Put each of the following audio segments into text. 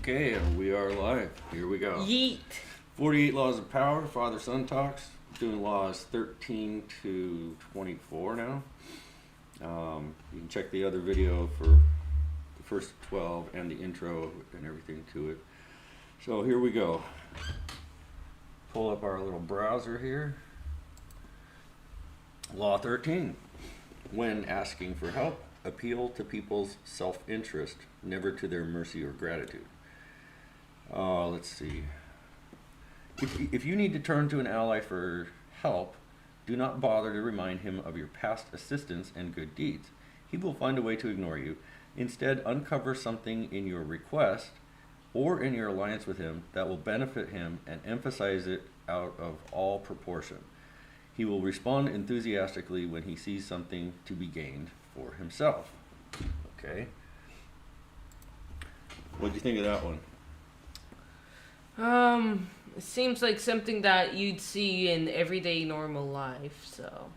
Okay, and we are live. Here we go. Yeet. 48 Laws of Power, Father Son Talks. Doing laws 13 to 24 now. You can check the other video for the first 12 and the intro and everything to it. So here we go. Pull up our little browser here. Law 13. When asking for help, appeal to people's self-interest, never to their mercy or gratitude. Let's see. If you need to turn to an ally for help, do not bother to remind him of your past assistance and good deeds. He will find a way to ignore you. Instead, uncover something in your request or in your alliance with him that will benefit him and emphasize it out of all proportion. He will respond enthusiastically when he sees something to be gained for himself. Okay. What do you think of that one? It seems like something that you'd see in everyday normal life, so.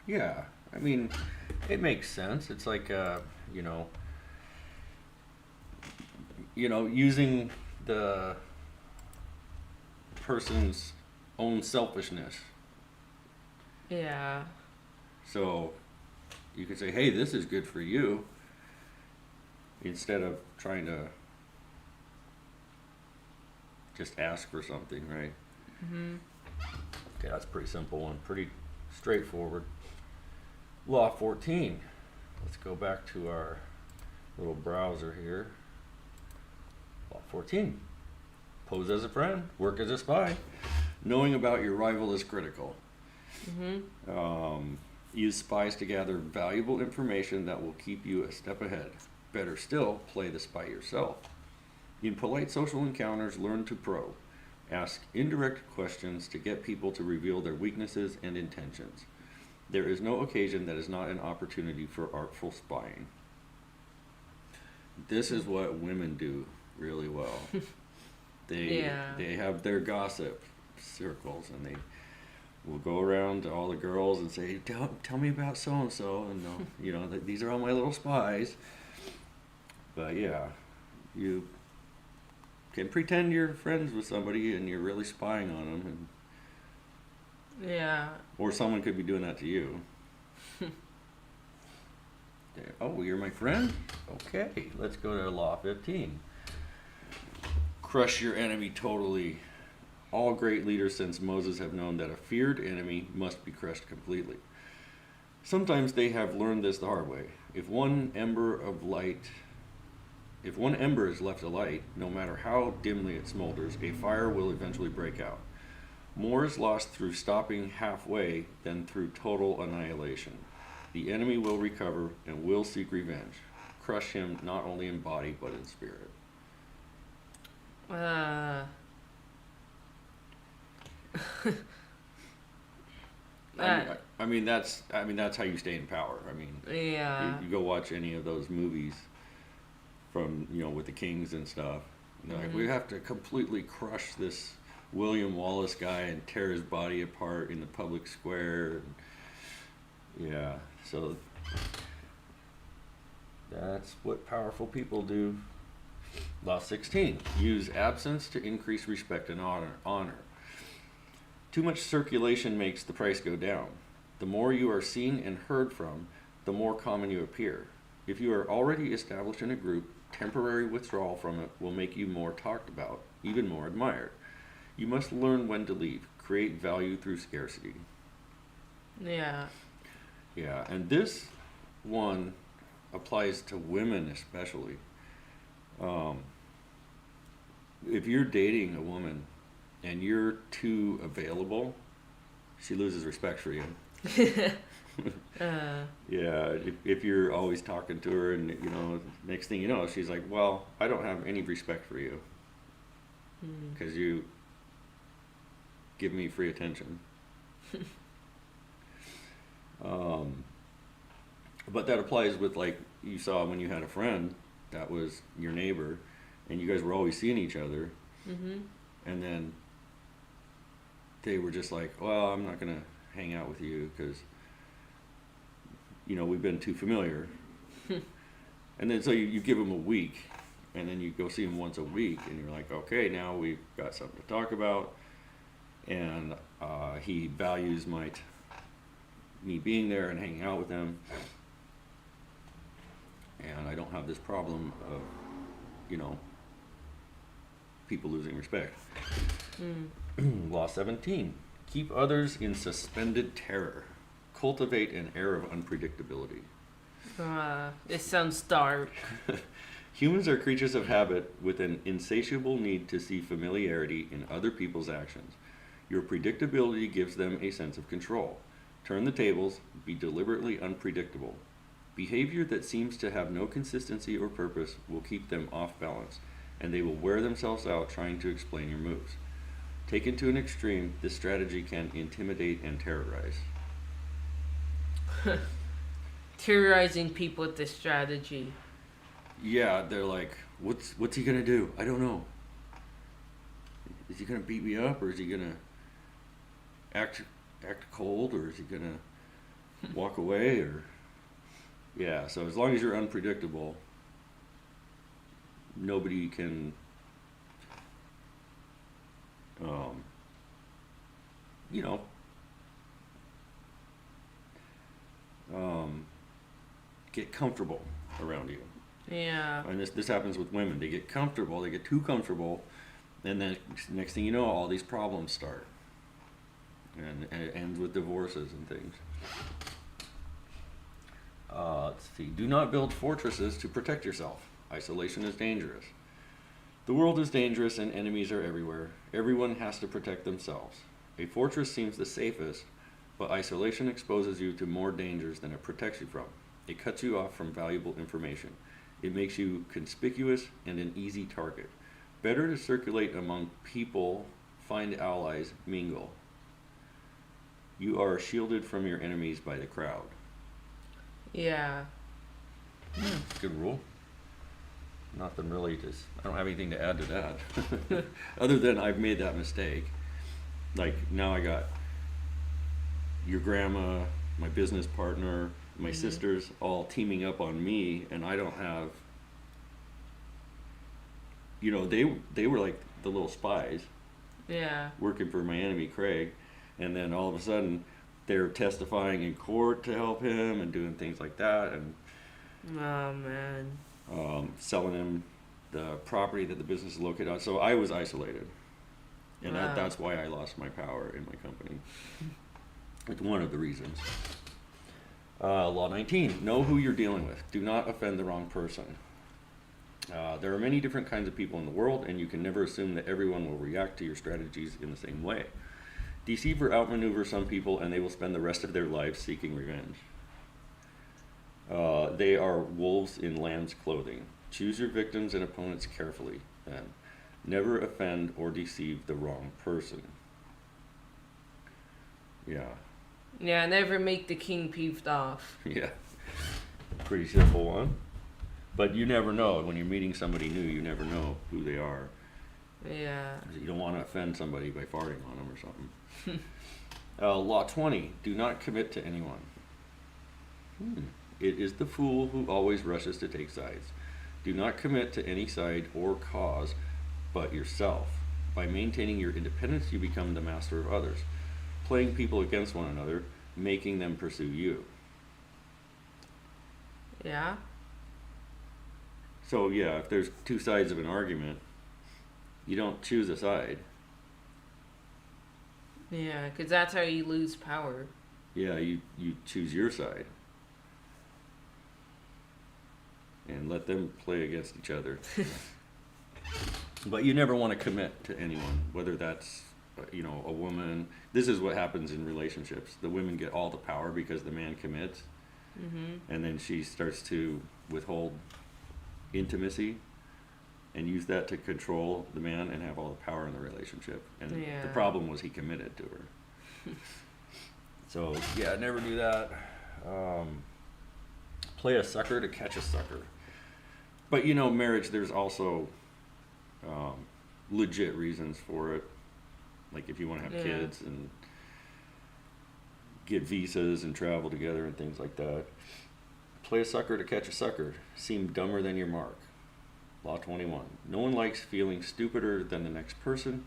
Yeah, I mean, it makes sense. It's like, using the person's own selfishness. Yeah. So you could say, hey, this is good for you, instead of trying to just ask for something, right? Mm-hmm. Okay, that's a pretty simple one. Pretty straightforward. Law 14. Let's go back to our little browser here. Law 14. Pose as a friend. Work as a spy. Knowing about your rival is critical. Mm-hmm. Use spies to gather valuable information that will keep you a step ahead. Better still, play the spy yourself. In polite social encounters, learn to probe. Ask indirect questions to get people to reveal their weaknesses and intentions. There is no occasion that is not an opportunity for artful spying. This is what women do really well. They have their gossip circles, and they will go around to all the girls and say, tell me about so-and-so, and these are all my little spies. But yeah, you can pretend you're friends with somebody and you're really spying on them, or someone could be doing that to you. Oh, you're my friend? Okay, let's go to Law 15. Crush your enemy totally. All great leaders since Moses have known that a feared enemy must be crushed completely. Sometimes they have learned this the hard way. If one ember is left alight, no matter how dimly it smolders, a fire will eventually break out. More is lost through stopping halfway than through total annihilation. The enemy will recover and will seek revenge. Crush him not only in body but in spirit. I mean that's how you stay in power. I mean, you go watch any of those movies from with the kings and stuff. And they're like, we have to completely crush this William Wallace guy and tear his body apart in the public square. Yeah, so that's what powerful people do. Law 16. Use absence to increase respect and honor. Too much circulation makes the price go down. The more you are seen and heard from, the more common you appear. If you are already established in a group, temporary withdrawal from it will make you more talked about, even more admired. You must learn when to leave. Create value through scarcity. Yeah, and this one applies to women especially. If you're dating a woman and you're too available, she loses respect for you. Yeah, if you're always talking to her and next thing you know, she's like, well, I don't have any respect for you because you give me free attention. But that applies with, like, you saw when you had a friend that was your neighbor and you guys were always seeing each other, and then they were just like, well, I'm not gonna hang out with you because we've been too familiar. And then so you give them a week and then you go see him once a week, and you're like, okay, now we've got something to talk about, and he values me being there and hanging out with him, and I don't have this problem of, you know, people losing respect. Law 17. Keep others in suspended terror. Cultivate an air of unpredictability. This sounds dark. Humans are creatures of habit with an insatiable need to see familiarity in other people's actions. Your predictability gives them a sense of control. Turn the tables, be deliberately unpredictable. Behavior that seems to have no consistency or purpose will keep them off balance, and they will wear themselves out trying to explain your moves. Taken to an extreme, this strategy can intimidate and terrorize. Terrorizing people with this strategy. Yeah, they're like, what's he gonna do? I don't know. Is he gonna beat me up, or is he gonna act cold, or is he gonna walk away, or yeah? So as long as you're unpredictable, nobody can, you know, get comfortable around you. Yeah. And this happens with women. They get comfortable. They get too comfortable, and then next thing you know, all these problems start, and it ends with divorces and things. Let's see. Do not build fortresses to protect yourself. Isolation is dangerous. The world is dangerous, and enemies are everywhere. Everyone has to protect themselves. A fortress seems the safest, but isolation exposes you to more dangers than it protects you from. It cuts you off from valuable information. It makes you conspicuous and an easy target. Better to circulate among people, find allies, mingle. You are shielded from your enemies by the crowd. Yeah. Good rule. Nothing really, I don't have anything to add to that. Other than I've made that mistake. Like, now I got your grandma, my business partner, my sisters all teaming up on me, and I don't have, you know, they were like the little spies. Yeah. Working for my enemy Craig, and then all of a sudden they're testifying in court to help him and doing things like that, and Oh man. selling him the property that the business is located on. So I was isolated, and Wow. that's why I lost my power in my company. It's one of the reasons. Law 19, know who you're dealing with. Do not offend the wrong person. There are many different kinds of people in the world, and you can never assume that everyone will react to your strategies in the same way. Deceive or outmaneuver some people, and they will spend the rest of their lives seeking revenge. They are wolves in lamb's clothing. Choose your victims and opponents carefully, and never offend or deceive the wrong person. Yeah. Yeah, never make the king peeved off. Yeah, pretty simple one. But you never know. When you're meeting somebody new, you never know who they are. Yeah. You don't want to offend somebody by farting on them or something. Law 20, do not commit to anyone. It is the fool who always rushes to take sides. Do not commit to any side or cause but yourself. By maintaining your independence, you become the master of others, playing people against one another, making them pursue you. Yeah. So yeah, if there's two sides of an argument, you don't choose a side. Yeah, because that's how you lose power. Yeah, you choose your side. And let them play against each other. But you never want to commit to anyone, whether that's, you know, a woman. This is what happens in relationships. The women get all the power because the man commits. And then she starts to withhold intimacy and use that to control the man and have all the power in the relationship. And Yeah. the problem was he committed to her. So yeah, never do that. Play a sucker to catch a sucker. But you know, marriage, there's also legit reasons for it. Like if you want to have Yeah. kids and get visas and travel together and things like that. Play a sucker to catch a sucker. Seem dumber than your mark. Law 21. No one likes feeling stupider than the next person.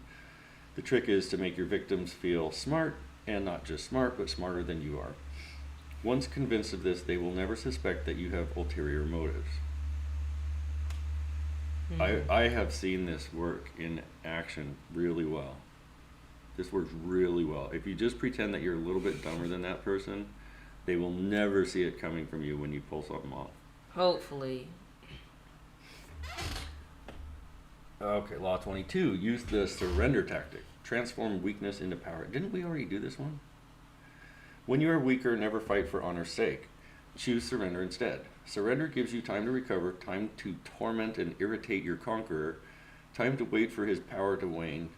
The trick is to make your victims feel smart, and not just smart, but smarter than you are. Once convinced of this, they will never suspect that you have ulterior motives. I have seen this work in action really well. This works really well. If you just pretend that you're a little bit dumber than that person, they will never see it coming from you when you pull something off. Hopefully. Okay, Law 22. Use the surrender tactic. Transform weakness into power. Didn't we already do this one? When you are weaker, never fight for honor's sake. Choose surrender instead. Surrender gives you time to recover, time to torment and irritate your conqueror, time to wait for his power to wane.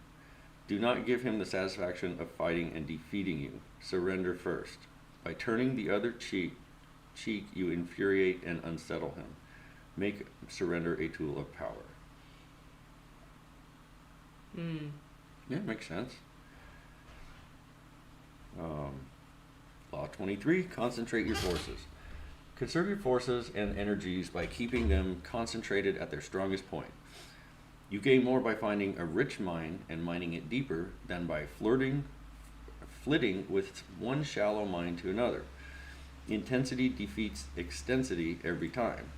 Do not give him the satisfaction of fighting and defeating you. Surrender first. By turning the other cheek, you infuriate and unsettle him. Make surrender a tool of power. Yeah, makes sense. Law 23, concentrate your forces. Conserve your forces and energies by keeping them concentrated at their strongest point. You gain more by finding a rich mine and mining it deeper than by flitting with one shallow mine to another. Intensity defeats extensity every time.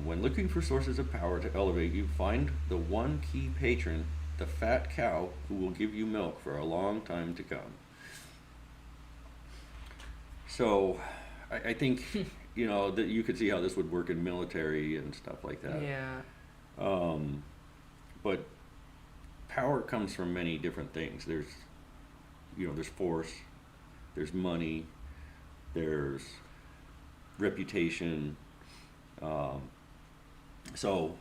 When looking for sources of power to elevate you, find the one key patron, the fat cow, who will give you milk for a long time to come. So, I think, that you could see how this would work in military and stuff like that. Yeah. But power comes from many different things. There's force, there's money, there's reputation. So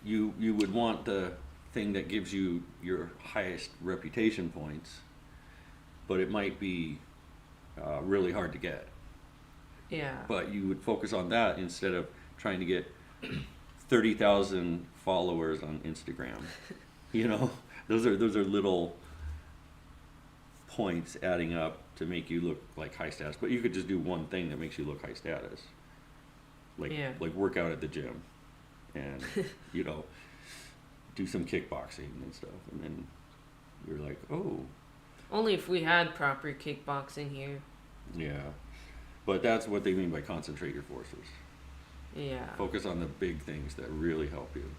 you would want the thing that gives you your highest reputation points, but it might be really hard to get. Yeah. But you would focus on that instead of trying to get 30,000 followers on Instagram. Those are like points adding up to make you look like high status. But you could just do one thing that makes you look high status. Like work out at the gym and, do some kickboxing and stuff. And then you're like, oh. Only if we had proper kickboxing here. Yeah. But that's what they mean by concentrate your forces. Yeah. Focus on the big things that really help you.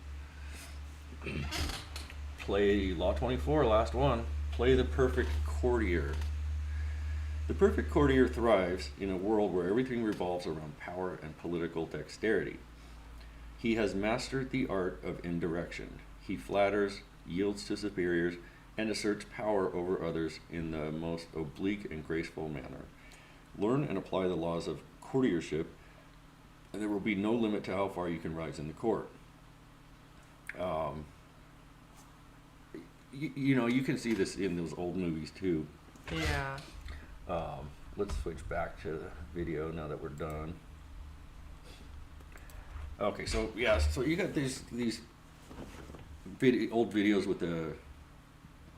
Play Law 24, last one. Play the perfect courtier. The perfect courtier thrives in a world where everything revolves around power and political dexterity. He has mastered the art of indirection. He flatters, yields to superiors, and asserts power over others in the most oblique and graceful manner. Learn and apply the laws of courtiership, and there will be no limit to how far you can rise in the court. You can see this in those old movies too. Yeah. Let's switch back to the video now that we're done. Okay, so you got these old videos with the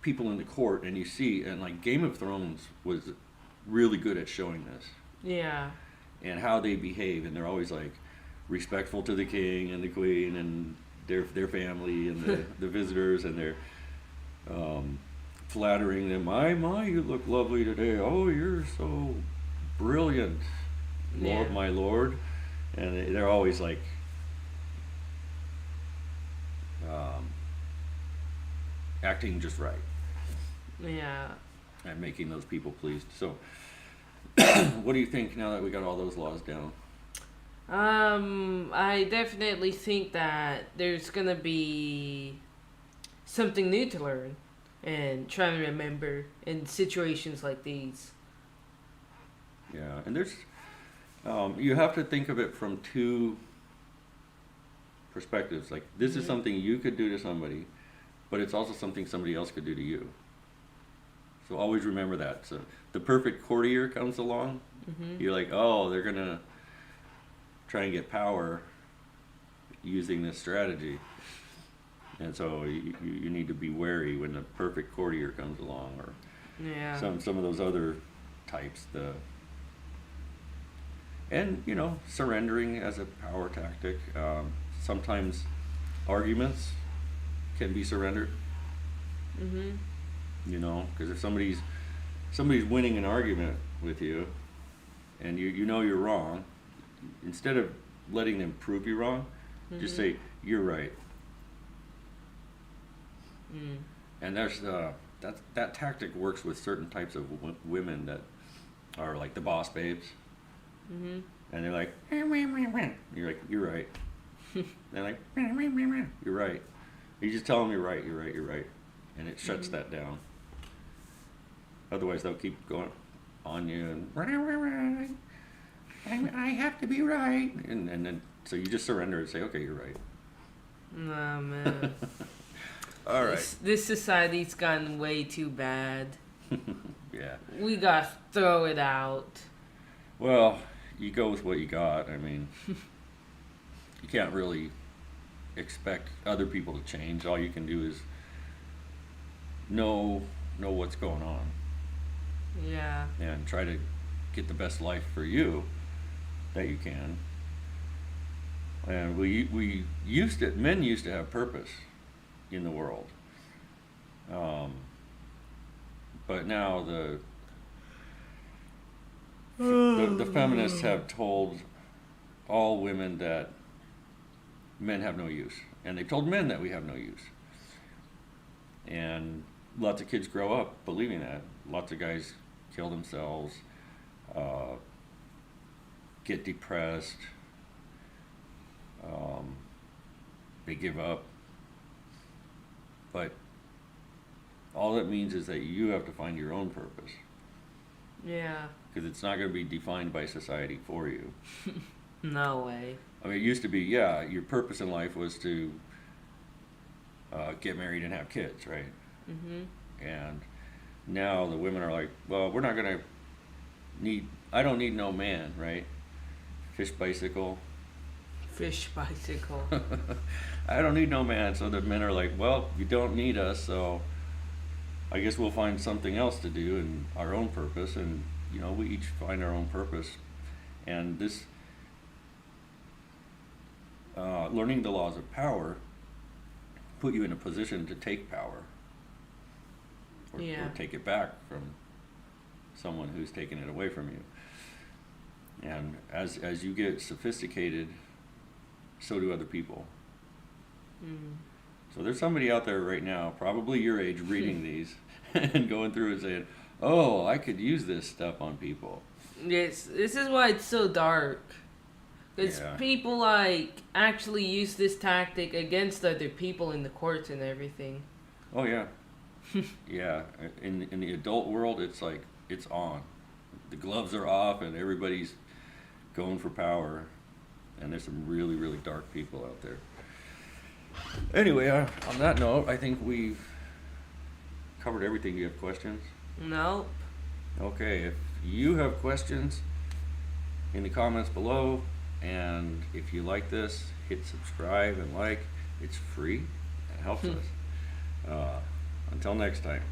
people in the court, and you see, and like Game of Thrones was really good at showing this. Yeah. And how they behave, and they're always like respectful to the king and the queen and their family and the visitors, and they're flattering them. My, you look lovely today. Oh, you're so brilliant, Lord, my lord. And they're always like acting just right. Yeah. And making those people pleased. So, what do you think now that we got all those laws down? I definitely think that there's gonna be something new to learn and try to remember in situations like these. Yeah, and there's you have to think of it from two perspectives. Like, this is something you could do to somebody, but it's also something somebody else could do to you. So always remember that. So the perfect courtier comes along, you're like, oh, they're gonna try and get power using this strategy. And so you need to be wary when the perfect courtier comes along, or some of those other types. And surrendering as a power tactic, sometimes arguments can be surrendered. Mhm. You know, because if somebody's winning an argument with you, and you know you're wrong, instead of letting them prove you wrong, just say you're right. Mm. And there's that tactic works with certain types of women that are like the boss babes, Mhm. and they're like, you're like, you're right. They're like, you're right. You just tell them you're right, you're right, you're right, and it shuts that down. Otherwise, they'll keep going on you and I have to be right, and then so you just surrender and say, okay, you're right. Nah, man. All right. This society's gotten way too bad. Yeah. We gotta throw it out. Well, you go with what you got. I mean, you can't really expect other people to change. All you can do is know what's going on Yeah. and try to get the best life for you that you can. And men used to have purpose in the world, but now the feminists have told all women that men have no use, and they've told men that we have no use. And lots of kids grow up believing that. Lots of guys kill themselves, get depressed, they give up. But all that means is that you have to find your own purpose, Yeah. because it's not going to be defined by society for you. No way. I mean, it used to be, yeah, your purpose in life was to get married and have kids, right? Mhm. And now the women are like, well, we're not going to I don't need no man, right? Fish bicycle. Fish bicycle. I don't need no man. So the men are like, well, you don't need us, so I guess we'll find something else to do and our own purpose. And, you know, we each find our own purpose. And this, learning the laws of power put you in a position to take power. Or take it back from someone who's taken it away from you. And as you get sophisticated, so do other people. Mm. So there's somebody out there right now, probably your age, reading these and going through and saying, oh, I could use this stuff on people. Yes, this is why it's so dark. Because people like actually use this tactic against other people in the courts and everything. Oh yeah. Yeah. In the adult world, it's like, it's on. The gloves are off and everybody's going for power. And there's some really, really dark people out there. Anyway, on that note, I think we've covered everything. Do you have questions? Nope. Okay, if you have questions, in the comments below, and if you like this, hit subscribe and like. It's free. It helps us. Until next time.